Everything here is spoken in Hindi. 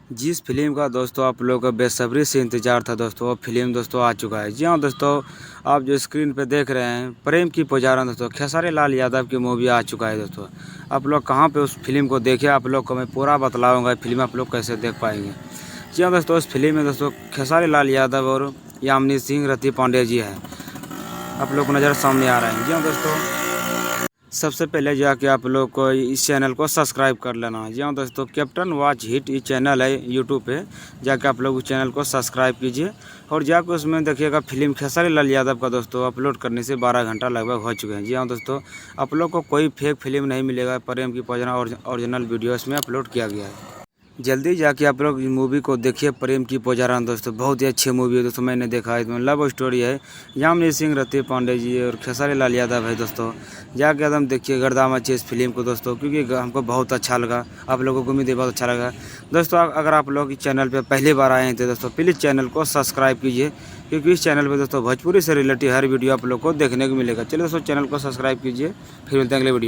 जिस फिल्म का दोस्तों आप लोगों का बेसब्री से इंतजार था दोस्तों, वो फिल्म दोस्तों आ चुका है। जी हाँ दोस्तों, आप जो स्क्रीन पे देख रहे हैं प्रेम की पुजारा दोस्तों, खेसारी लाल यादव की मूवी आ चुका है दोस्तों। आप लोग कहाँ पे उस फिल्म को देखे, आप लोग को मैं पूरा बतलाऊंगा फिल्म आप लोग कैसे देख पाएंगे। जी हाँ दोस्तों, इस फिल्म में दोस्तों खेसारी लाल यादव और यामिनी सिंह, रति पांडे जी हैं, आप लोग को नज़र सामने आ रहे हैं। जी हाँ दोस्तों, सबसे पहले जाके आप लोग को इस चैनल को सब्सक्राइब कर लेना है। जी हाँ दोस्तों, कैप्टन वॉच हिट ये चैनल है यूट्यूब पे, जाके आप लोग उस चैनल को सब्सक्राइब कीजिए और जाके उसमें देखिएगा फिल्म खेसारी लाल यादव का दोस्तों अपलोड करने से 12 घंटा लगभग हो चुके हैं। जी हाँ दोस्तों, आप लोग को कोई फेक फिल्म नहीं मिलेगा, प्रेम की पुजारा और ओरिजिनल वीडियो इसमें अपलोड किया गया है। जल्दी जाके आप लोग इस मूवी को देखिए, प्रेम की पुजारा दोस्तों, बहुत ही अच्छी मूवी है दोस्तों। मैंने देखा है, इसमें लव स्टोरी है, यामिनी सिंह, रति पांडे जी और खेसारी लाल यादव है दोस्तों। जाके एकदम देखिए, गर्दा मचे इस फिल्म को दोस्तों, क्योंकि हमको बहुत अच्छा लगा, आप लोगों को भी बहुत अच्छा लगा दोस्तों। अगर आप लोग इस चैनल पर पहली बार आए थे दोस्तों, प्लीज़ चैनल को सब्सक्राइब कीजिए, क्योंकि इस चैनल पर दोस्तों भोजपुरी से रिलेटेड हर वीडियो आप लोग को देखने को मिलेगा। चलिए दोस्तों, चैनल को सब्सक्राइब कीजिए, फिर मिलते हैं अगले वीडियो।